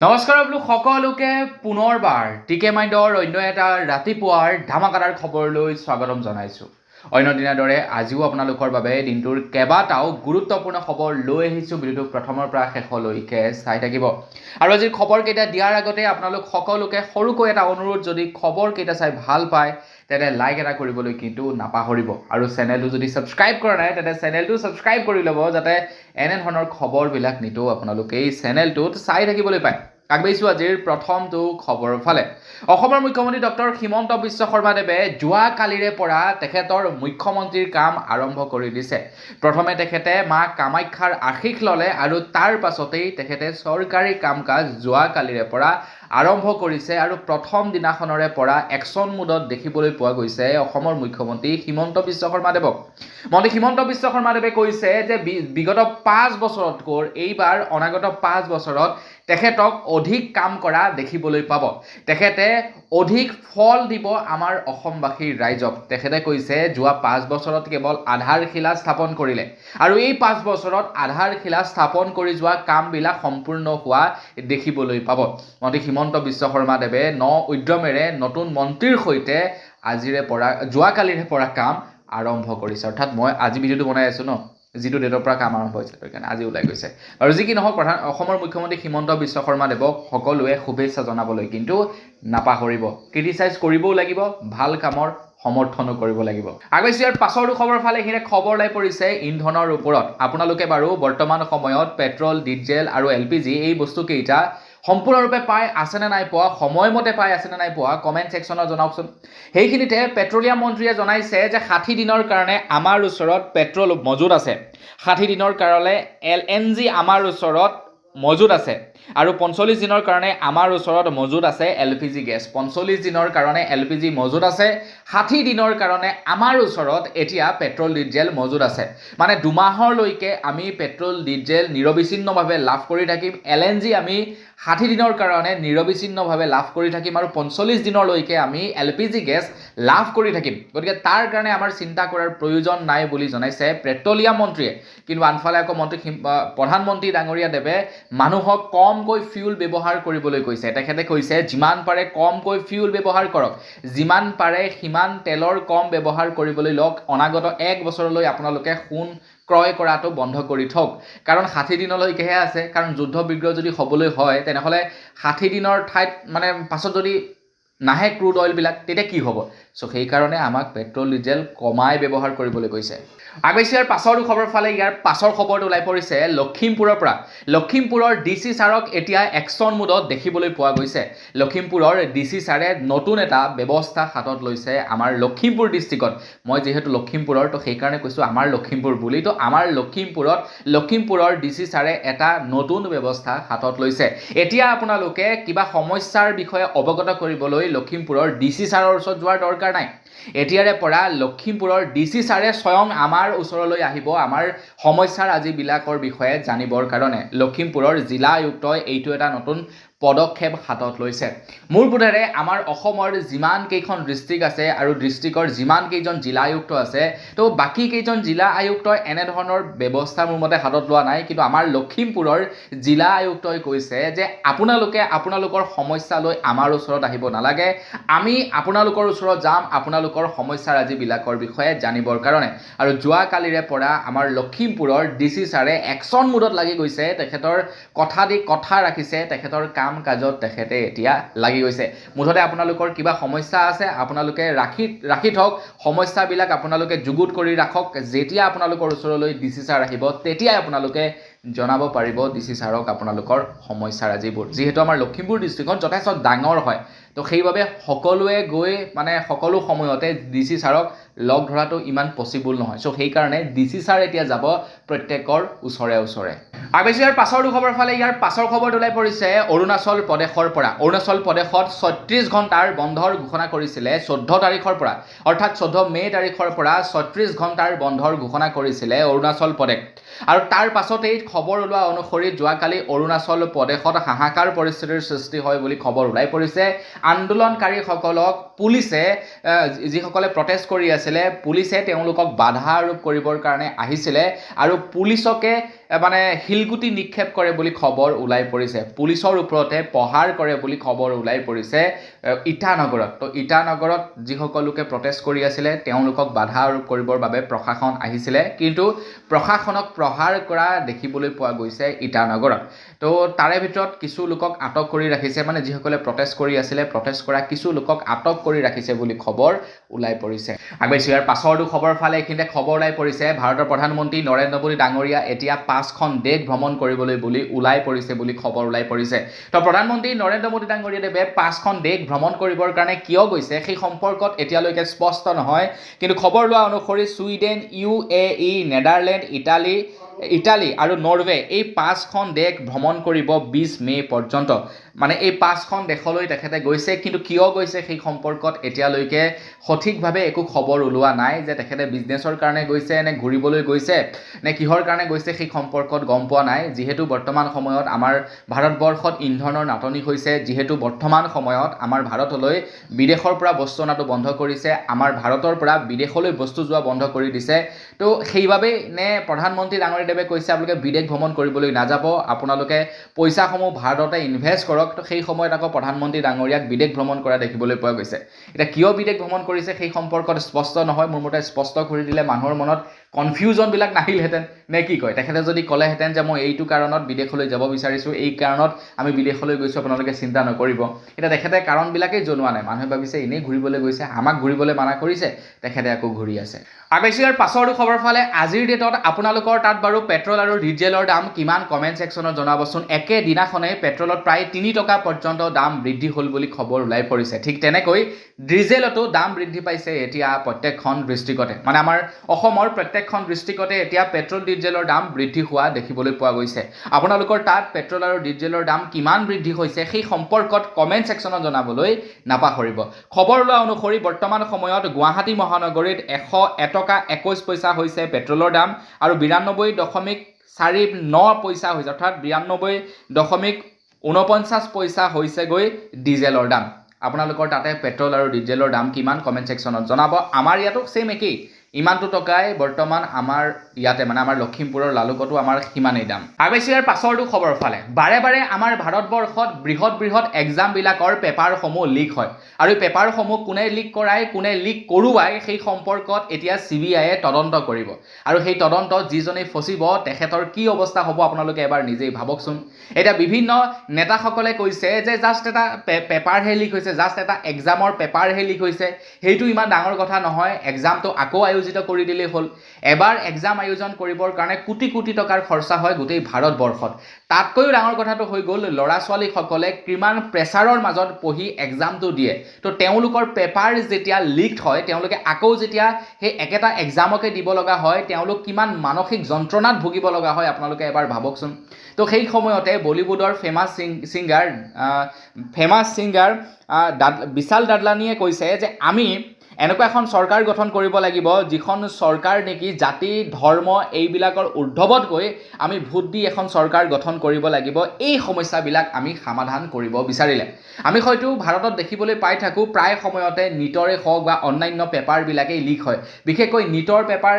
নমস্কাৰ বোলো সকলোকে পুনৰবাৰ টিকে মাইণ্ডৰ অন্য এটা ৰাতিপুৱাৰ ধামাকাদাৰ খবৰলৈ স্বাগতম জনাইছোঁ। অন্য দিনাৰ দৰে আজিও আপোনালোকৰ বাবে দিনটোৰ কেইবাটাও গুৰুত্বপূৰ্ণ খবৰ লৈ আহিছোঁ। ভিডিঅ'টো প্ৰথমৰ পৰা শেষলৈকে চাই থাকিব। আৰু আজিৰ খবৰকেইটা দিয়াৰ আগতে আপোনালোক সকলোকে সৰুকৈ এটা অনুৰোধ, যদি খবৰকেইটা চাই ভাল পায় তেনে লাইক এটা কৰিবলৈ কিন্তু নাপাহৰিব। আৰু চেনেলটো যদি ছাবস্ক্ৰাইব কৰা নাই তেনে চেনেলটো ছাবস্ক্ৰাইব কৰি ল'ব, যাতে এনেধৰণৰ খবৰবিলাক নিতৌ আপোনালোকে এই চেনেলটোত চাই থাকিবলৈ পায়। আগবাঢ়িছোঁ আজিৰ প্ৰথমটো খবৰৰ ফালে। অসমৰ মুখ্যমন্ত্ৰী ডক্টৰ হিমন্ত বিশ্ব শৰ্মাদেৱে যোৱাকালিৰে পৰা তেখেতৰ মুখ্যমন্ত্ৰীৰ কাম আৰম্ভ কৰি দিছে। প্ৰথমে তেখেতে মা কামাখ্যাৰ আশীষ ল'লে আৰু তাৰ পাছতেই তেখেতে চৰকাৰী কাম কাজ যোৱাকালিৰে পৰা আৰম্ভ কৰিছে। আৰু প্ৰথম দিনাখনৰে পৰা একশ্যন মোডত দেখিবলৈ পোৱা গৈছে অসমৰ মুখ্যমন্ত্ৰী হিমন্ত বিশ্ব শৰ্মাদেৱক। মন্ত্ৰী হিমন্ত বিশ্ব শৰ্মাদেৱে কৈছে যে বিগত 5 বছৰতকৈ এইবাৰ অনাগত 5 বছৰত তেখেতক অধিক কাম কৰা দেখিবলৈ পাব। তেখেতে অধিক ফল দিব আমাৰ অসমবাসীৰ ৰাইজক। তেখেতে কৈছে যোৱা 5 বছৰত কেৱল আধাৰশিলা স্থাপন কৰিলে, আৰু এই 5 বছৰত আধাৰশিলা স্থাপন কৰি যোৱা কামবিলাক সম্পূৰ্ণ হোৱা দেখিবলৈ পাব। মন্ত্ৰী হিমন্ত বিশ্ব শৰ্মাদেৱে উদ্যমেৰে নতুন মন্ত্ৰীৰ সৈতে যোৱাকালিৰে পৰা কাম আৰম্ভ কৰিছে। অৰ্থাৎ মই আজি ভিডিঅ'টো বনাই আছোঁ যিটো ডেটৰ পৰা কাম আৰম্ভ হৈছে, সেইকাৰণে আজি ওলাই গৈছে। আৰু যি কি নহওক, অসমৰ মুখ্যমন্ত্ৰী হিমন্ত বিশ্ব শৰ্মাদেৱক সকলোৱে শুভেচ্ছা জনাবলৈ কিন্তু নাপাহৰিব। ক্ৰিটিচাইজ কৰিবও লাগিব, ভাল কামৰ সমৰ্থনো কৰিব লাগিব। আগবাঢ়িছোঁ ইয়াৰ পাছৰটো খবৰ ফালে। এইখিনি খবৰ ওলাই পৰিছে ইন্ধনৰ ওপৰত। আপোনালোকে বাৰু বৰ্তমান সময়ত পেট্ৰল, ডিজেল আৰু LPG এই বস্তুকেইটা সম্পূৰ্ণৰূপে পাই আছেনে নাই পোৱা, সময়মতে পাই আছেনে নাই পোৱা, কমেণ্ট ছেকশ্যনত জনাওকচোন। সেইখিনিতে পেট্ৰলিয়াম মন্ত্ৰীয়ে জনাইছে যে 60 দিনৰ কাৰণে আমাৰ ওচৰত পেট্ৰল মজুত আছে, 60 দিনৰ কাৰণে LNG আমাৰ ওচৰত মজুত আছে, আৰু 45 দিনৰ কাৰণে আমাৰ ওচৰত মজুত আছে LPG গেছ। 45 দিনৰ কাৰণে LPG মজুত আছে, 60 দিনৰ কাৰণে আমাৰ ওচৰত এতিয়া পেট্ৰল ডিজেল মজুত আছে। মানে 2 মাহলৈকে আমি পেট্ৰল ডিজেল নিৰবিচ্ছিন্নভাৱে লাভ কৰি থাকিম। LNG আমি 60 দিনৰ কাৰণে নিৰবিচ্ছিন্নভাৱে লাভ কৰি থাকিম, আৰু 45 দিনলৈকে আমি LPG গেছ লাভ কৰি থাকিম। গতিকে তাৰ কাৰণে আমাৰ চিন্তা কৰাৰ প্ৰয়োজন নাই বুলি জনাইছে পেট্ৰলিয়াম মন্ত্ৰীয়ে। কিন্তু আনফালে আকৌ প্ৰধানমন্ত্ৰী ডাঙৰীয়া দেৱে মানুহক কমকৈ ফিউল ব্যৱহাৰ কৰিবলৈ কৈছে। তেখেতে কৈছে যিমান পাৰে কমকৈ ফিউল ব্যৱহাৰ কৰক, যিমান পাৰে সিমান তেলৰ কম ব্যৱহাৰ কৰিবলৈ লওক। অনাগত 1 বছৰলৈ আপোনালোকে সোণ ক্ৰয় কৰাটো বন্ধ কৰি থওক, কাৰণ 60 দিনলৈকেহে আছে। কাৰণ যুদ্ধ বিগ্ৰহ যদি হ'বলৈ হয় তেনেহ'লে 60 দিনৰ ঠাইত পাছত যদি নাহে ক্ৰুড অইলবিলাক, তেতিয়া কি হ'ব? চ' সেইকাৰণে আমাক পেট্ৰল ডিজেল কমাই ব্যৱহাৰ কৰিবলৈ কৈছে। আগবাঢ়িছোঁ ইয়াৰ পাছৰ খবৰ ফালে। ইয়াৰ পাছৰ খবৰটো ওলাই পৰিছে লখিমপুৰৰ পৰা। লখিমপুৰৰ DC ছাৰক এতিয়া একশ্যন মোডত দেখিবলৈ পোৱা গৈছে। লখিমপুৰৰ DC ছাৰে নতুন এটা ব্যৱস্থা হাতত লৈছে আমাৰ লখিমপুৰ ডিষ্ট্ৰিক্টত। মই যিহেতু লখিমপুৰৰ, তো সেইকাৰণে কৈছোঁ আমাৰ লখিমপুৰ বুলি। তো আমাৰ লখিমপুৰৰ DC ছাৰে এটা নতুন ব্যৱস্থা হাতত লৈছে। এতিয়া আপোনালোকে কিবা সমস্যাৰ বিষয়ে অৱগত কৰিবলৈ লখিমপুৰৰ DC ছাৰৰ ওচৰত যোৱাৰ দৰকাৰ নাই। এতিয়াৰে পৰা লখিমপুৰৰ DC ছাৰে স্বয়ং আমাৰ ওচৰলৈ আহিব আমাৰ সমস্যাৰ আজিবিলাকৰ বিষয়ে জানিবৰ কাৰণে। লখিমপুৰৰ জিলা আয়ুক্তই এইটো এটা নতুন পদক্ষেপ হাতত লৈছে। মোৰ বোধেৰে আমাৰ অসমৰ যিমান কেইখন ডিষ্ট্ৰিক্ট আছে আৰু ডিষ্ট্ৰিক্টৰ যিমান কেইজন জিলা আয়ুক্ত আছে, তো বাকী কেইজন জিলা আয়ুক্তই এনেধৰণৰ ব্যৱস্থা মোৰ মতে হাতত লোৱা নাই। কিন্তু আমাৰ লখিমপুৰৰ জিলা আয়ুক্তই কৈছে যে আপোনালোকে আপোনালোকৰ সমস্যা লৈ আমাৰ ওচৰত আহিব নালাগে, আমি আপোনালোকৰ ওচৰত যাম আপোনালোকৰ সমস্যাৰ আজিবিলাকৰ বিষয়ে জানিবৰ কাৰণে। আৰু যোৱাকালিৰে পৰা আমাৰ লখিমপুৰৰ DC ছাৰে একশ্যন মোডত লাগি গৈছে। তেখেতৰ কথা ৰাখিছে, তেখেতৰ কাম কাজত তেখেতে এতিয়া লাগি গৈছে। মুঠতে আপোনালোকৰ কিবা সমস্যা আছে আপোনালোকে ৰাখি থওক, সমস্যাবিলাক আপোনালোকে যুগুত কৰি ৰাখক। যেতিয়া আপোনালোকৰ ওচৰলৈ DC ছাৰ আহিব তেতিয়াই আপোনালোকে জনাব পাৰিব DC ছাৰক আপোনালোকৰ সমস্যাৰ আজিবোৰ। যিহেতু আমাৰ লখিমপুৰ ডিষ্ট্ৰিক্টখন যথেষ্ট ডাঙৰ হয়, তো সেইবাবে সকলোৱে গৈ সকলো সময়তে DC ছাৰক লগ ধৰাটো ইমান পচিবল নহয়। চ' সেইকাৰণে DC ছাৰ এতিয়া যাব প্ৰত্যেকৰ ওচৰে। আগবাঢ়িছোঁ ইয়াৰ পাছৰ খবৰ ফালে। ইয়াৰ পাছৰ খবৰটো ওলাই পৰিছে অৰুণাচল প্ৰদেশৰ পৰা। অৰুণাচল প্ৰদেশত 36 ঘণ্টাৰ বন্ধৰ ঘোষণা কৰিছিলে 14 তাৰিখৰ পৰা, অৰ্থাৎ 14 মে' তাৰিখৰ পৰা 36 ঘণ্টাৰ বন্ধৰ ঘোষণা কৰিছিলে অৰুণাচল প্ৰদেশ। আৰু তাৰ পাছতেই খবৰ ওলোৱা অনুসৰি যোৱাকালি অৰুণাচল প্ৰদেশত হাহাকাৰ পৰিস্থিতিৰ সৃষ্টি হয় বুলি খবৰ ওলাই পৰিছে। আন্দোলনকাৰীসকলক পুলিচে যিসকলে প্ৰটেষ্ট কৰি আছিলে পুলিচে তেওঁলোকক বাধা আৰোপ কৰিবৰ কাৰণে আহিছিলে আৰু পুলিচকে মানে শিলগুটি নিক্ষেপ কৰে বুলি খবৰ ওলাই পৰিছে পুলিচৰ ওপৰতে প্ৰহাৰ কৰে বুলি খবৰ ওলাই পৰিছে ইটানগৰত তো ইটানগৰত যিসকল লোকে প্ৰটেষ্ট কৰি আছিলে তেওঁলোকক বাধা আৰোপ কৰিবৰ বাবে প্ৰশাসন আহিছিলে কিন্তু প্ৰশাসনক প্ৰহাৰ কৰা দেখিবলৈ পোৱা গৈছে ইটানগৰত তো তাৰে ভিতৰত কিছু লোকক আটক কৰি ৰাখিছে মানে যিসকলে প্ৰটেষ্ট কৰি আছিলে প্ৰটেষ্ট কৰা কিছু লোকক আটক কৰি ৰাখিছে বুলি খবৰ ওলাই পৰিছে আগবাইছো ইয়াৰ পাছৰটো খবৰ ফালে এইখিনিতে খবৰ ওলাই পৰিছে ভাৰতৰ প্ৰধানমন্ত্ৰী নৰেন্দ্ৰ মোদী ডাঙৰীয়া এতিয়া 5খন দেশ ভ্ৰমণ কৰিবলৈ বুলি ওলাই পৰিছে বুলি খবৰ ওলাই পৰিছে তো প্ৰধানমন্ত্ৰী নৰেন্দ্ৰ মোদী ডাঙৰীয়াদেৱে 5খন দেশ ভ্ৰমণ কৰিবৰ কাৰণে কিয় গৈছে সেই সম্পৰ্কত এতিয়ালৈকে স্পষ্ট নহয় কিন্তু খবৰ লোৱা অনুসৰি ছুইডেন UAE নেদাৰলেণ্ড ইটালী আৰু নৰৱে এই 5খন দেশ ভ্ৰমণ কৰিব 20 মে পৰ্যন্ত মানে এই 5খন দেশলৈ তেখেতে গৈছে কিন্তু কিয় গৈছে সেই সম্পৰ্কত এতিয়ালৈকে সঠিকভাৱে একো খবৰ ওলোৱা নাই যে তেখেতে বিজনেছৰ কাৰণে গৈছে নে ঘূৰিবলৈ গৈছে নে কিহৰ কাৰণে গৈছে সেই সম্পৰ্কত গম পোৱা নাই যিহেতু বৰ্তমান সময়ত আমাৰ ভাৰতবৰ্ষত ইন্ধনৰ নাটনি হৈছে যিহেতু বৰ্তমান সময়ত আমাৰ ভাৰতলৈ বিদেশৰ পৰা বস্তু অনাটো বন্ধ কৰিছে আমাৰ ভাৰতৰ পৰা বিদেশলৈ বস্তু যোৱা বন্ধ কৰি দিছে তো সেইবাবে নে প্ৰধানমন্ত্ৰী ডাঙৰীয়াদেৱে কৈছে আপোনালোকে বিদেশ ভ্ৰমণ কৰিবলৈ নাযাব আপোনালোকে পইচাসমূহ ভাৰততে ইনভেষ্ট কৰক তো সেই সময়ত আকৌ প্ৰধানমন্ত্ৰী ডাঙৰীয়াক বিদেশ ভ্ৰমণ কৰা দেখিবলৈ পোৱা গৈছে এটা কিয় বিদেশ ভ্ৰমণ কৰিছে সেই সম্পৰ্কত স্পষ্ট নহয় মোৰ মতে স্পষ্ট কৰি দিলে মানুহৰ মনত কনফিউজন বিলাক নাহিলহেঁতেন নে কি কয় তেখেতে যদি ক'লেহেঁতেন যে মই এইটো কাৰণত বিদেশলৈ যাব বিচাৰিছোঁ এই কাৰণত আমি বিদেশলৈ গৈছোঁ আপোনালোকে চিন্তা নকৰিব এটা তেখেতে কাৰণবিলাকেই জনোৱা নাই মানুহে ভাবিছে এনেই ঘূৰিবলৈ গৈছে আমাক ঘূৰিবলৈ মানা কৰিছে তেখেতে আকৌ ঘূৰি আছে আগবাইছো ইয়াৰ পাছৰটো খবৰ ফালে আজিৰ ডেটত আপোনালোকৰ তাত বাৰু পেট্ৰল আৰু ডিজেলৰ দাম কিমান কমেণ্ট ছেকশ্যনত জনাবচোন একেদিনাখনে পেট্ৰলত প্ৰায় 3 টকা পৰ্যন্ত দাম বৃদ্ধি হ'ল বুলি খবৰ ওলাই পৰিছে ঠিক তেনেকৈ ডিজেলতো দাম বৃদ্ধি পাইছে এতিয়া প্ৰত্যেকখন ডিষ্ট্ৰিক্টতে মানে আমাৰ অসমৰ প্ৰত্যেকখন ডিষ্ট্ৰিক্টতে এতিয়া পেট্ৰল ডিজেলৰ দাম বৃদ্ধি হোৱা দেখিবলৈ পোৱা গৈছে আপোনালোকৰ তাত পেট্ৰল আৰু ডিজেলৰ দাম কিমান বৃদ্ধি হৈছে সেই সম্পৰ্কত কমেণ্ট ছেকশ্যনত জনাবলৈ নাপাহৰিব খবৰ লোৱা অনুসৰি বৰ্তমান সময়ত গুৱাহাটী মহানগৰীত 101 টকা 21 পইচা হৈছে পেট্ৰলৰ দাম আৰু 92.49 পইচা হৈছে অৰ্থাৎ 92.49 পইচা হৈছেগৈ ডিজেলৰ দাম আপোনালোকৰ তাতে পেট্ৰল আৰু ডিজেলৰ দাম কিমান কমেণ্ট ছেকশ্যনত জনাব আমাৰ ইয়াতো সেম একেই ইমানটো টকাই বৰ্তমান আমাৰ ইয়াতে মানে আমাৰ লখিমপুৰৰ লালুকতো আমাৰ সিমানেই দাম আগবাইছো ইয়াৰ পাছৰটো খবৰ ফালে বাৰে বাৰে আমাৰ ভাৰতবৰ্ষত বৃহৎ এক্সামবিলাকৰ পেপাৰসমূহ লিক হয় আৰু এই পেপাৰসমূহ কোনে লিক কৰায় কোনে লিক কৰোৱাই সেই সম্পৰ্কত এতিয়া CBIয়ে তদন্ত কৰিব আৰু সেই তদন্ত যিজনে ফচিব তেখেতৰ কি অৱস্থা হ'ব আপোনালোকে এবাৰ নিজেই ভাবকচোন এতিয়া বিভিন্ন নেতাসকলে কৈছে যে জাষ্ট এটা পেপাৰহে লিক হৈছে জাষ্ট এটা এক্সামৰ পেপাৰহে লিক হৈছে সেইটো ইমান ডাঙৰ কথা নহয় এক্সামটো আকৌ আয়োজিত কৰি দিলেই হ'ল এবাৰ এক্সাম আয়োজন কৰিবৰ কাৰণে কোটি কোটি টকাৰ খৰচা হয় গোটেই ভাৰতবৰ্ষত তাতকৈও ডাঙৰ কথাটো হৈ গ'ল ল'ৰা ছোৱালীসকলে কিমান প্ৰেছাৰৰ মাজত পঢ়ি এক্সামটো দিয়ে তো তেওঁলোকৰ পেপাৰ যেতিয়া লিকড হয় তেওঁলোকে আকৌ যেতিয়া সেই একেটা এক্সামকে দিব লগা হয় তেওঁলোক কিমান মানসিক যন্ত্ৰণাত ভুগিব লগা হয় আপোনালোকে এবাৰ ভাবকচোন তো সেই সময়তে বলিউডৰ ফেমাছ ছিংগাৰ বিশাল দাদলানীয়ে কৈছে যে আমি এনেকুৱা এখন চৰকাৰ গঠন কৰিব লাগিব যিখন চৰকাৰ নেকি জাতি ধৰ্ম এইবিলাকৰ ঊৰ্ধ্বত গৈ আমি ভোট দি এখন চৰকাৰ গঠন কৰিব লাগিব এই সমস্যাবিলাক আমি সমাধান কৰিব বিচাৰিলে আমি হয়তো ভাৰতত দেখিবলৈ পাই থাকোঁ প্ৰায় সময়তে নিটৰে হওক বা অন্যান্য পেপাৰবিলাকেই লিক হয় বিশেষকৈ নিটৰ পেপাৰ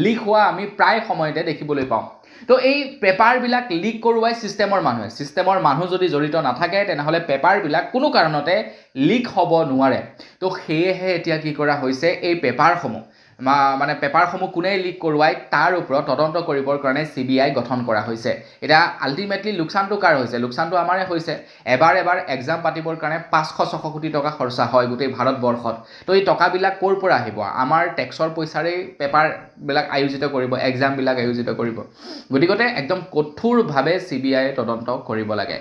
লিক হোৱা আমি প্ৰায় সময়তে দেখিবলৈ পাওঁ তো এই পেপাৰবিলাক লিক কৰোৱাই ছিষ্টেমৰ মানুহ যদি জড়িত নাথাকে তেনেহ'লে পেপাৰবিলাক কোনো কাৰণতে লিক হ'ব নোৱাৰে তো সেয়েহে এতিয়া কি কৰা হৈছে এই পেপাৰসমূহ মানে পেপাৰসমূহ কোনে লিক কৰোৱাই তাৰ ওপৰত তদন্ত কৰিবৰ কাৰণে CBI গঠন কৰা হৈছে এটা আল্টিমেটলি লোকচানটো কাৰ হৈছে লোকচানটো আমাৰে হৈছে এবাৰ এক্সাম পাতিবৰ কাৰণে 500-600 কোটি টকা খৰচা হয় গোটেই ভাৰতবৰ্ষত তো এই টকাবিলাক ক'ৰ পৰা আহিব আমাৰ টেক্সৰ পইচাৰেই পেপাৰবিলাক আয়োজিত কৰিব এক্সামবিলাক আয়োজিত কৰিব গতিকে একদম কঠোৰভাৱে CBI তদন্ত কৰিব লাগে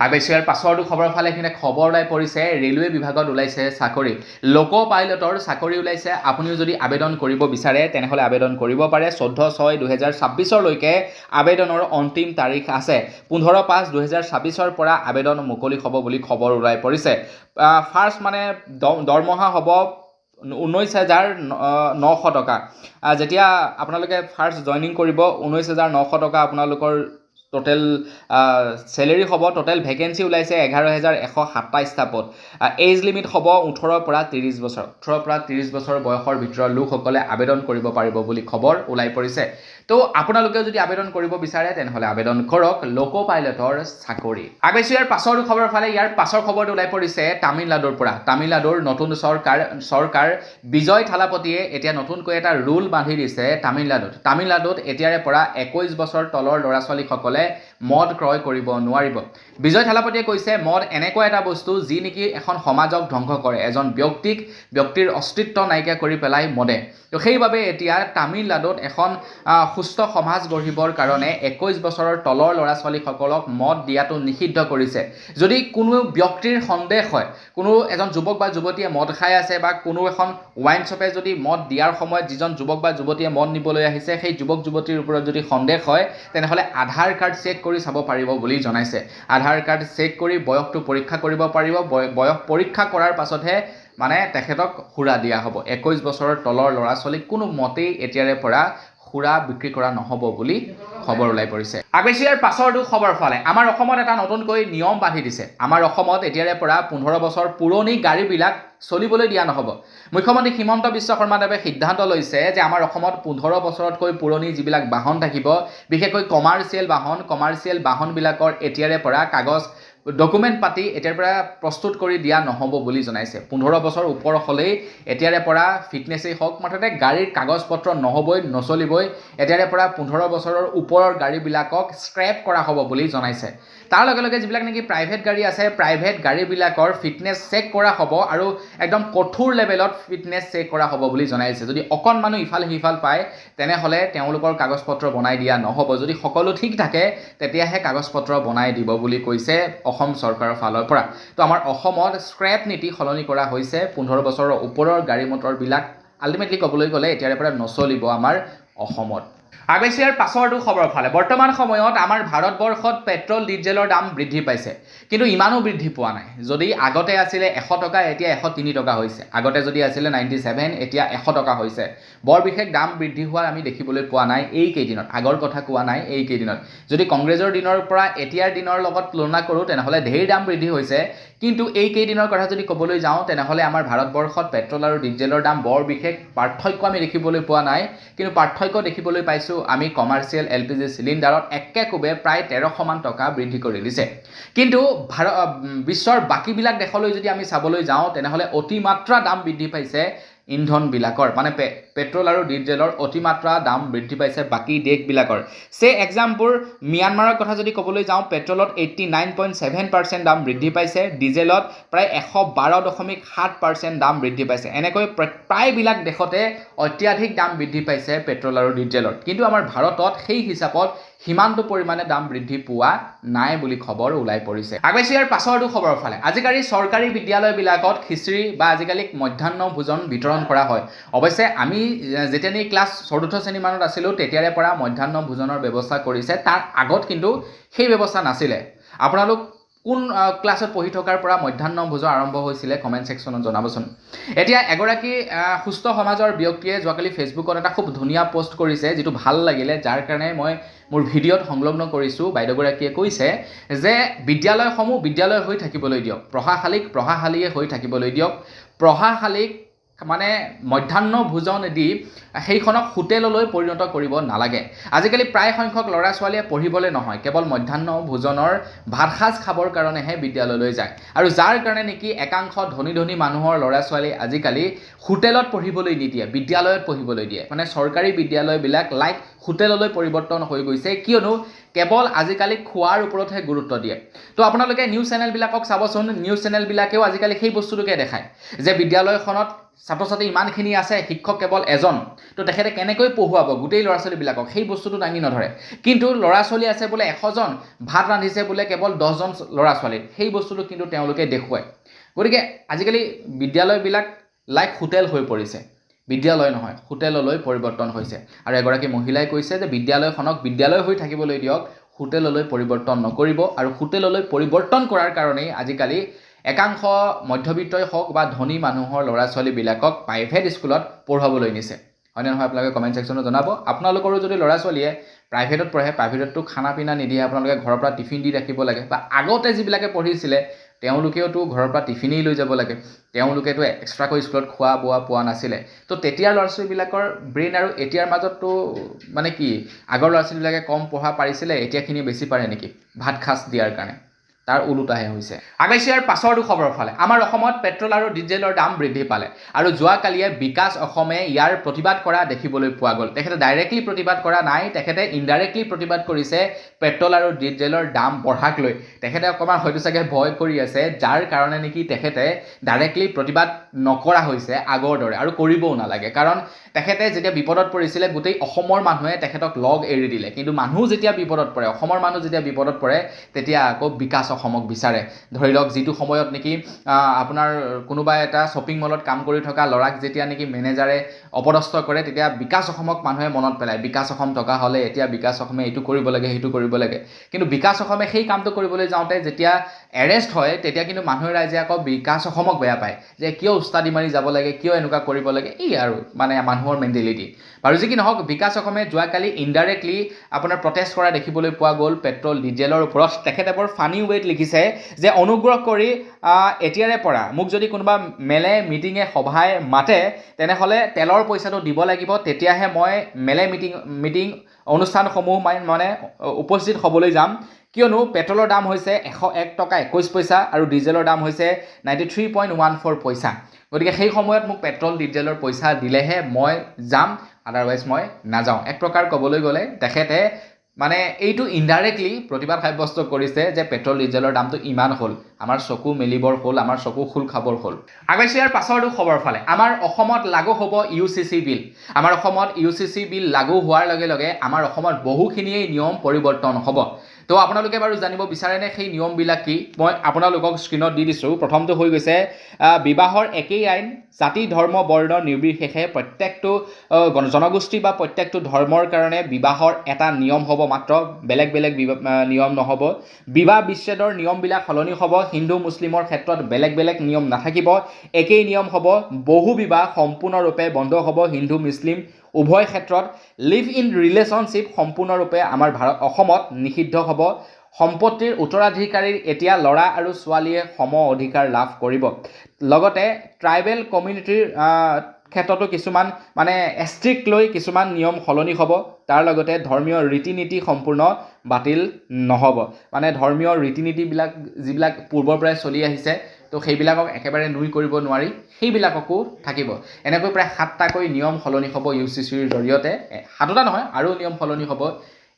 আগবাইছো ইয়াৰ পাছৰটো খবৰ ফালে এইখিনি খবৰ ওলাই পৰিছে ৰেলৱে বিভাগত ওলাইছে চাকৰি লোক পাইলটৰ চাকৰি ওলাইছে আপুনিও যদি আবেদন কৰিব বিচাৰে তেনেহ'লে আবেদন কৰিব পাৰে 14/6/2026 লৈকে আবেদনৰ অন্তিম তাৰিখ আছে 15/5/2026 পৰা আবেদন মুকলি হ'ব বুলি খবৰ ওলাই পৰিছে ফাৰ্ষ্ট মানে দৰমহা হ'ব 19,900 টকা যেতিয়া আপোনালোকে ফাৰ্ষ্ট জইনিং কৰিব 19,900 টকা আপোনালোকৰ টোটেল চেলেৰি হ'ব টোটেল ভেকেঞ্চি ওলাইছে 11,127টা পদ এজ লিমিট হ'ব 18 পৰা 30 বছৰ 18 পৰা 30 বছৰ বয়সৰ ভিতৰৰ লোকসকলে আবেদন কৰিব পাৰিব বুলি খবৰ ওলাই পৰিছে তো আপোনালোকে যদি আবেদন কৰিব বিচাৰে তেনেহ'লে আবেদন কৰক লোকো পাইলটৰ চাকৰি আগবাইছো ইয়াৰ পাছৰ খবৰ ফালে ইয়াৰ পাছৰ খবৰটো ওলাই পৰিছে তামিলনাডুৰ পৰা তামিলনাডুৰ নতুন চৰকাৰ বিজয় থালাপতিয়ে এতিয়া নতুনকৈ এটা ৰুল বান্ধি দিছে তামিলনাডুত এতিয়াৰে পৰা 21 বছৰ তলৰ ল'ৰা ছোৱালীসকলে মদ ক্ৰয় কৰিব নোৱাৰিব বিজয় থালাপতিয়ে কৈছে মদ এনেকুৱা এটা বস্তু যি নেকি এখন সমাজক ধ্বংস কৰে এজন ব্যক্তিৰ অস্তিত্ব নাইকিয়া কৰি পেলাই মদে তো সেইবাবে এতিয়া তামিলনাডুত এখন সুস্থ সমাজ গঢ়িবৰ কাৰণে 21 বছৰৰ তলৰ ল'ৰা ছোৱালীসকলক মদ দিয়াটো নিষিদ্ধ কৰিছে যদি কোনো ব্যক্তিৰ সন্দেহ হয় কোনো এজন যুৱক বা যুৱতীয়ে মদ খাই আছে বা কোনো এখন ওয়াইন শ্বপে যদি মদ দিয়াৰ সময়ত যিজন যুৱক বা যুৱতীয়ে মদ নিবলৈ আহিছে সেই যুৱক যুৱতীৰ ওপৰত যদি সন্দেহ হয় তেনেহ'লে আধাৰ কাৰ্ড চেক কৰি চাব পাৰিব বুলি জনাইছে আধাৰ কাৰ্ড চেক কৰি বয়সটো পৰীক্ষা কৰিব পাৰিব বয়স পৰীক্ষা কৰাৰ পাছতহে মানে তেখেতক সুৰা দিয়া হ'ব 21 বছৰৰ তলৰ ল'ৰা ছোৱালীক কোনো মতেই এতিয়াৰে পৰা সুৰা বিক্ৰী কৰা নহ'ব বুলি খবৰ ওলাই পৰিছে আগবাইছো ইয়াৰ পাছৰটো খবৰ ফালে আমাৰ অসমত এটা নতুনকৈ নিয়ম বান্ধি দিছে আমাৰ অসমত এতিয়াৰে পৰা 15 বছৰ পুৰণি গাড়ীবিলাক চলিবলৈ দিয়া নহ'ব মুখ্যমন্ত্ৰী হিমন্ত বিশ্ব শৰ্মাদেৱে সিদ্ধান্ত লৈছে যে আমাৰ অসমত 15 বছৰতকৈ পুৰণি যিবিলাক বাহন থাকিব বিশেষকৈ কমাৰ্চিয়েল বাহনবিলাকৰ এতিয়াৰে পৰা কাগজ ডকুমেণ্ট পাতি এতিয়াৰ পৰা প্ৰস্তুত কৰি দিয়া নহ'ব বুলি জনাইছে 15 বছৰ ওপৰ হ'লেই এতিয়াৰে পৰা ফিটনেছেই হওক মুঠতে গাড়ীৰ কাগজ পত্ৰ নহ'বই নচলিবই এতিয়াৰে পৰা 15 বছৰৰ ওপৰৰ গাড়ীবিলাকক স্ক্ৰেপ কৰা হ'ব বুলি জনাইছে তাৰ লগে লগে যিবিলাক নেকি প্ৰাইভেট গাড়ী আছে প্ৰাইভেট গাড়ীবিলাকৰ ফিটনেছ চেক কৰা হ'ব আৰু একদম কঠোৰ লেভেলত ফিটনেছ চেক কৰা হ'ব বুলি জনাইছে যদি অকণমানো ইফাল সিফাল পায় তেনেহ'লে তেওঁলোকৰ কাগজ পত্ৰ বনাই দিয়া নহ'ব যদি সকলো ঠিক থাকে তেতিয়াহে কাগজ পত্ৰ বনাই দিব বুলি কৈছে অসম চৰকাৰৰ ফালৰ পৰা তো আমাৰ অসমত স্ক্ৰেপ নীতি সলনি কৰা হৈছে 15 বছৰৰ ওপৰৰ গাড়ী মটৰবিলাক আল্টিমেটলি ক'বলৈ গ'লে এতিয়াৰে পৰা নচলিব আমাৰ অসমত আগবাইছো ইয়াৰ পাছৰটো খবৰ ফালে বৰ্তমান সময়ত আমাৰ ভাৰতবৰ্ষত পেট্ৰল ডিজেলৰ দাম বৃদ্ধি পাইছে কিন্তু ইমানো বৃদ্ধি পোৱা নাই যদি আগতে আছিলে 100 টকা এতিয়া 103 টকা হৈছে আগতে যদি আছিলে 97 এতিয়া 100 টকা হৈছে বৰ বিশেষ দাম বৃদ্ধি হোৱা আমি দেখিবলৈ পোৱা নাই এই কেইদিনত আগৰ কথা কোৱা নাই এই কেইদিনত যদি কংগ্ৰেছৰ দিনৰ পৰা এতিয়াৰ দিনৰ লগত তুলনা কৰোঁ তেনেহ'লে ঢেৰ দাম বৃদ্ধি হৈছে কিন্তু এই কেইদিনৰ কথা যদি ক'বলৈ যাওঁ তেনেহ'লে আমাৰ ভাৰতবৰ্ষত পেট্ৰল আৰু ডিজেলৰ দাম বৰ বিশেষ পাৰ্থক্য আমি দেখিবলৈ পোৱা নাই কিন্তু পাৰ্থক্য দেখিবলৈ পাইছোঁ আমি কমাৰ্চিয়েল LPG চিলিণ্ডাৰত একেকোবে প্ৰায় 1300 মান টকা বৃদ্ধি কৰি দিছে কিন্তু বিশ্বৰ বাকীবিলাক দেশলৈ যদি আমি চাবলৈ যাওঁ তেনেহ'লে অতিমাত্ৰা দাম বৃদ্ধি পাইছে ইন্ধনবিলাকৰ মানে পেট্ৰল আৰু ডিজেলৰ অতিমাত্ৰা দাম বৃদ্ধি পাইছে বাকী দেশবিলাকৰ সে এক্সাম্পল ম্যানমাৰৰ কথা যদি ক'বলৈ যাওঁ পেট্ৰলত 89.7% দাম বৃদ্ধি পাইছে ডিজেলত প্ৰায় 112.7% দাম বৃদ্ধি পাইছে এনেকৈ প্ৰায়বিলাক দেশতে অত্যাধিক দাম বৃদ্ধি পাইছে পেট্ৰল আৰু ডিজেলৰ কিন্তু আমাৰ ভাৰতত সেই হিচাপত সিমানটো পৰিমাণে দাম বৃদ্ধি পোৱা নাই বুলি খবৰ ওলাই পৰিছে আগবাইছো ইয়াৰ পাছৰটো খবৰ ফালে আজিকালি চৰকাৰী বিদ্যালয়বিলাকত খিচিৰি বা আজিকালি মধ্যাহ্ন ভোজন বিতৰণ কৰা হয় অৱশ্যে আমি যেতিয়া নি ক্লাছ 4ৰ্থ শ্ৰেণী মানত আছিলোঁ তেতিয়াৰে পৰা মধ্যাহ্ন ভোজনৰ ব্যৱস্থা কৰিছে তাৰ আগত কিন্তু সেই ব্যৱস্থা নাছিলে আপোনালোক কোন ক্লাছত পঢ়ি থকাৰ পৰা মধ্যাহ্ন ভোজন আৰম্ভ হৈছিলে কমেণ্ট ছেকশ্যনত জনাবচোন এতিয়া এগৰাকী সুস্থ সমাজৰ ব্যক্তিয়ে যোৱাকালি ফেচবুকত এটা খুব ধুনীয়া পোষ্ট কৰিছে যিটো ভাল লাগিলে যাৰ কাৰণে মই মোৰ ভিডিঅ'ত সংলগ্ন কৰিছোঁ বাইদেউগৰাকীয়ে কৈছে যে বিদ্যালয়সমূহ বিদ্যালয় হৈ থাকিবলৈ দিয়ক প্ৰশাশালীয়ে হৈ থাকিবলৈ দিয়ক প্ৰশাশালীক মানে মধ্যাহ্ন ভোজন দি সেইখনক হোটেললৈ পৰিণত কৰিব নালাগে আজিকালি প্ৰায় সংখ্যক ল'ৰা ছোৱালীয়ে পঢ়িবলৈ নহয় কেৱল মধ্যাহ্ন ভোজনৰ ভাত সাজ খাবৰ কাৰণেহে বিদ্যালয়লৈ যায় আৰু যাৰ কাৰণে নেকি একাংশ ধনী মানুহৰ ল'ৰা ছোৱালী আজিকালি হোটেলত পঢ়িবলৈ নিদিয়ে বিদ্যালয়ত পঢ়িবলৈ দিয়ে মানে চৰকাৰী বিদ্যালয়বিলাক লাইক হোটেললৈ পৰিৱৰ্তন হৈ গৈছে কিয়নো কেৱল আজিকালি খোৱাৰ ওপৰতহে গুৰুত্ব দিয়ে তো আপোনালোকে নিউজ চেনেলবিলাকক চাবচোন নিউজ চেনেলবিলাকেও আজিকালি সেই বস্তুটোকে দেখায় যে বিদ্যালয়খনত ছাত্ৰ ছাত্ৰী ইমানখিনি আছে শিক্ষক কেৱল এজন তো তেখেতে কেনেকৈ পঢ়ুৱাব গোটেই ল'ৰা ছোৱালীবিলাকক সেই বস্তুটো দাঙি নধৰে কিন্তু ল'ৰা ছোৱালী আছে বোলে 100 জন ভাত ৰান্ধিছে বোলে কেৱল 10 জন ল'ৰা ছোৱালী সেই বস্তুটো কিন্তু তেওঁলোকে দেখুৱায় গতিকে আজিকালি বিদ্যালয়বিলাক লাইক হোটেল হৈ পৰিছে বিদ্যালয় নহয় হোটেললৈ পৰিৱৰ্তন হৈছে আৰু এগৰাকী মহিলাই কৈছে যে বিদ্যালয়খনক বিদ্যালয় হৈ থাকিবলৈ দিয়ক হোটেললৈ পৰিৱৰ্তন নকৰিব আৰু হোটেললৈ পৰিৱৰ্তন কৰাৰ কাৰণেই আজিকালি একাংশ মধ্যবিত্তই হওক বা ধনী মানুহৰ ল'ৰা ছোৱালীবিলাকক প্ৰাইভেট স্কুলত পঢ়াবলৈ নিছে হয়নে নহয় আপোনালোকে কমেণ্ট ছেকশ্যনত জনাব আপোনালোকৰো যদি ল'ৰা ছোৱালীয়ে প্ৰাইভেটত পঢ়ে প্ৰাইভেটততো খানা পিনা নিদিয়ে আপোনালোকে ঘৰৰ পৰা টিফিন দি ৰাখিব লাগে বা আগতে যিবিলাকে পঢ়িছিলে তেওঁলোকেওতো ঘৰৰ পৰা টিফিনেই লৈ যাব লাগে তেওঁলোকেতো এক্সট্ৰাকৈ স্কুলত খোৱা বোৱা পোৱা নাছিলে তো তেতিয়াৰ ল'ৰা ছোৱালীবিলাকৰ ব্ৰেইন আৰু এতিয়াৰ মাজততো মানে কি আগৰ ল'ৰা ছোৱালীবিলাকে কম পঢ়া পাৰিছিলে এতিয়াখিনি বেছি পাৰে নেকি ভাত খাজ দিয়াৰ কাৰণে তাৰ ওলোটাহে হৈছে আগবাইছোঁ ইয়াৰ পাছৰটো খবৰৰ ফালে আমাৰ অসমত পেট্ৰল আৰু ডিজেলৰ দাম বৃদ্ধি পালে আৰু যোৱাকালিয়ে বিকাশ অসমে ইয়াৰ প্ৰতিবাদ কৰা দেখিবলৈ পোৱা গ'ল তেখেতে ডাইৰেক্টলি প্ৰতিবাদ কৰা নাই তেখেতে ইনডাইৰেক্টলি প্ৰতিবাদ কৰিছে পেট্ৰল আৰু ডিজেলৰ দাম বঢ়াক লৈ তেখেতে অকণমান হয়তো চাগে ভয় কৰি আছে যাৰ কাৰণে নেকি তেখেতে ডাইৰেক্টলি প্ৰতিবাদ নকৰা হৈছে আগৰ দৰে আৰু কৰিবও নালাগে কাৰণ তেখেতে যেতিয়া বিপদত পৰিছিলে গোটেই অসমৰ মানুহে তেখেতক লগ এৰি দিলে কিন্তু মানুহ যেতিয়া বিপদত পৰে অসমৰ মানুহ যেতিয়া বিপদত পৰে তেতিয়া আকৌ বিকাশ অসমক বিচাৰে ধৰি লওক যিটো সময়ত নেকি আপোনাৰ কোনোবা এটা শ্বপিং মলত কাম কৰি থকা ল'ৰাক যেতিয়া নেকি মেনেজাৰে অপদস্থ কৰে তেতিয়া বিকাশ অসমক মানুহে মনত পেলায় বিকাশ অসম থকা হ'লে এতিয়া বিকাশ অসমে এইটো কৰিব লাগে সেইটো কৰিব লাগে কিন্তু বিকাশ অসমে সেই কামটো কৰিবলৈ যাওঁতে যেতিয়া এৰেষ্ট হয় তেতিয়া কিন্তু মানুহে ৰাইজে আকৌ বিকাশ অসমক বেয়া পায় যে কিয় উস্তাদি মাৰি যাব লাগে কিয় এনেকুৱা কৰিব লাগে এই আৰু মানে মানুহৰ মেণ্টেলিটি বাৰু যি কি নহওক বিকাশ অসমে যোৱাকালি ইনডাইৰেক্টলি আপোনাৰ প্ৰটেষ্ট কৰা দেখিবলৈ পোৱা গ'ল পেট্ৰল ডিজেলৰ ওপৰত তেখেতে বৰ ফানি ৱেত লিখিছে যে অনুগ্ৰহ কৰি এতিয়াৰে পৰা মোক যদি কোনোবা মেলে মিটিঙে সভাই মাতে তেনেহ'লে তেলৰ পইচাটো দিব লাগিব তেতিয়াহে মই মেলে মিটিং অনুষ্ঠানসমূহ মানে উপস্থিত হ'বলৈ যাম কিয়নো পেট্ৰলৰ দাম হৈছে 101 টকা 21 পইচা আৰু ডিজেলৰ দাম হৈছে 93.14 পইচা গতিকে সেই সময়ত মোক পেট্ৰল ডিজেলৰ পইচা দিলেহে মই যাম আদাৰৱাইজ মই নাযাওঁ এক প্ৰকাৰ ক'বলৈ গ'লে তেখেতে মানে এইটো ইনডাইৰেক্টলি প্ৰতিবাদ সাব্যস্ত কৰিছে যে পেট্ৰল ডিজেলৰ দামটো ইমান হ'ল আমাৰ চকু মেলিবৰ হ'ল আমাৰ চকু খোল খাবৰ হ'ল আগবাইছোঁ ইয়াৰ পাছৰটো খবৰ ফালে আমাৰ অসমত লাগু হ'ব UCC বিল আমাৰ অসমত UCC বিল লাগু হোৱাৰ লগে লগে আমাৰ অসমত বহুখিনিয়ে নিয়ম পৰিৱৰ্তন হ'ব তো আপোনালোকে বাৰু জানিব বিচাৰেনে সেই নিয়মবিলাক কি মই আপোনালোকক স্ক্ৰীনত দি দিছোঁ প্ৰথমটো হৈ গৈছে বিবাহৰ একেই আইন জাতি ধৰ্ম বৰ্ণ নিৰ্বিশেষে প্ৰত্যেকটো জনগোষ্ঠী বা প্ৰত্যেকটো ধৰ্মৰ কাৰণে বিবাহৰ এটা নিয়ম হ'ব মাত্ৰ বেলেগ বেলেগ নিয়ম নহ'ব বিবাহ বিচ্ছেদৰ নিয়মবিলাক সলনি হ'ব হিন্দু মুছলিমৰ ক্ষেত্ৰত বেলেগ বেলেগ নিয়ম নাথাকিব একেই নিয়ম হ'ব বহু বিবাহ সম্পূৰ্ণৰূপে বন্ধ হ'ব হিন্দু মুছলিম উভয় ক্ষেত্ৰত লিভ ইন ৰিলেশ্যনশ্বিপ সম্পূৰ্ণৰূপে আমাৰ অসমত নিষিদ্ধ হ'ব সম্পত্তিৰ উত্তৰাধিকাৰীৰ এতিয়া ল'ৰা আৰু ছোৱালীয়ে সম অধিকাৰ লাভ কৰিব লগতে ট্ৰাইবেল কমিউনিটিৰ ক্ষেত্ৰতো কিছুমান মানে ষ্ট্ৰিক্ট লৈ কিছুমান নিয়ম সলনি হ'ব তাৰ লগতে ধৰ্মীয় ৰীতি নীতি সম্পূৰ্ণ বাতিল নহ'ব মানে ধৰ্মীয় ৰীতি নীতিবিলাক যিবিলাক পূৰ্বৰ পৰাই চলি আহিছে তো সেইবিলাকক একেবাৰে নুই কৰিব নোৱাৰি সেইবিলাককো থাকিব এনেকৈ প্ৰায় 7টাকৈ নিয়ম সলনি হ'ব UCCৰ জৰিয়তে 7টা নহয় আৰু নিয়ম সলনি হ'ব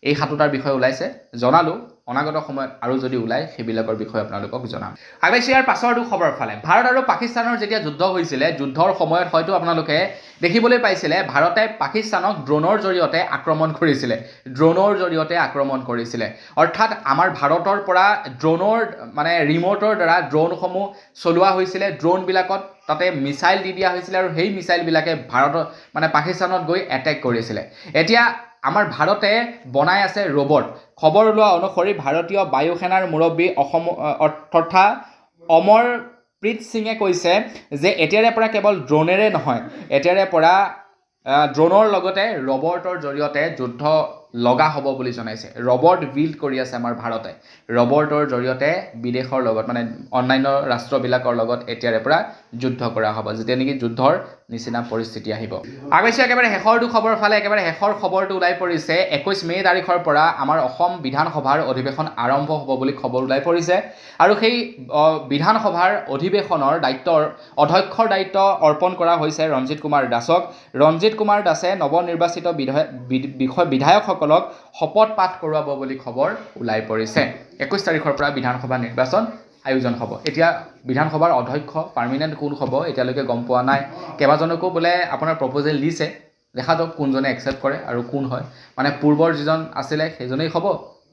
এই 7টাৰ বিষয়ে ওলাইছে জনালোঁ অনাগত সময়ত আৰু যদি ওলায় সেইবিলাকৰ বিষয়ে আপোনালোকক জনাম আগবাইছোঁ ইয়াৰ পাছৰটো খবৰ ফালে ভাৰত আৰু পাকিস্তানৰ যেতিয়া যুদ্ধ হৈছিলে যুদ্ধৰ সময়ত হয়তো আপোনালোকে দেখিবলৈ পাইছিলে ভাৰতে পাকিস্তানক ড্ৰোনৰ জৰিয়তে আক্ৰমণ কৰিছিলে অৰ্থাৎ আমাৰ ভাৰতৰ পৰা ড্ৰোনৰ মানে ৰিম'টৰ দ্বাৰা ড্ৰোনসমূহ চলোৱা হৈছিলে ড্ৰোনবিলাকত তাতে মিছাইল দি দিয়া হৈছিলে আৰু সেই মিছাইলবিলাকে ভাৰতৰ মানে পাকিস্তানত গৈ এটেক কৰিছিলে এতিয়া আমাৰ ভাৰতে বনাই আছে ৰবট খবৰ ওলোৱা অনুসৰি ভাৰতীয় বায়ু সেনাৰ মুৰব্বী অসম অৰ্থাৎ অমৰপ্ৰীত সিঙে কৈছে যে এতিয়াৰে পৰা কেৱল ড্ৰোনেৰে নহয় এতিয়াৰে পৰা ড্ৰোনৰ লগতে ৰবটৰ জৰিয়তে যুদ্ধ লগা হ'ব বুলি জনাইছে ৰবট বিল্ড কৰি আছে আমাৰ ভাৰতে ৰবটৰ জৰিয়তে বিদেশৰ লগত মানে অন্যান্য ৰাষ্ট্ৰবিলাকৰ লগত এতিয়াৰে পৰা যুদ্ধ কৰা হ'ব যেতিয়া নেকি যুদ্ধৰ নিচিনা পৰিস্থিতি আহিব আগবাইছোঁ একেবাৰে শেষৰটো খবৰ ফালে একেবাৰে শেষৰ খবৰটো ওলাই পৰিছে 21 মে তাৰিখৰ পৰা আমাৰ অসম বিধানসভাৰ অধিৱেশন আৰম্ভ হ'ব বুলি খবৰ ওলাই পৰিছে আৰু সেই বিধানসভাৰ অধিৱেশনৰ অধ্যক্ষৰ দায়িত্ব অৰ্পণ কৰা হৈছে ৰঞ্জিত কুমাৰ দাসক ৰঞ্জিত কুমাৰ দাসে নৱনিৰ্বাচিত বিধায়কসকলক শপত পাঠ কৰোৱাব বুলি খবৰ ওলাই পৰিছে 21 তাৰিখৰ পৰা বিধানসভা নিৰ্বাচন আয়োজন হ'ব এতিয়া বিধানসভাৰ অধ্যক্ষ পাৰ্মিনেণ্ট কোন হ'ব এতিয়ালৈকে গম পোৱা নাই কেইবাজনকো বোলে আপোনাৰ প্ৰপ'জেল দিছে দেখা যাওক কোনজনে একচেপ্ট কৰে আৰু কোন হয় মানে পূৰ্বৰ যিজন আছিলে সেইজনেই হ'ব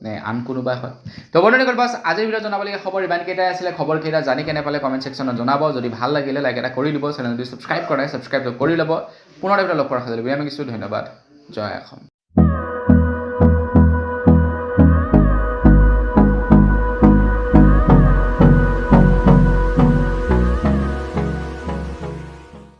নে আন কোনোবাই হয় তো বন্ধুসকল বাছ আজিৰ ভিডিঅ' জনাবলগীয়া খবৰ ইমানকেইটাই আছিলে খবৰকেইটা জানি কেনে পালে কমেণ্ট ছেকশ্যনত জনাব যদি ভাল লাগিলে লাইক এটা কৰি দিব চেনেলটো ছাবস্ক্ৰাইব কৰি ল'ব পুনৰ এটা লগ কৰা হ'লে আমি কিছু ধন্যবাদ জয় অসম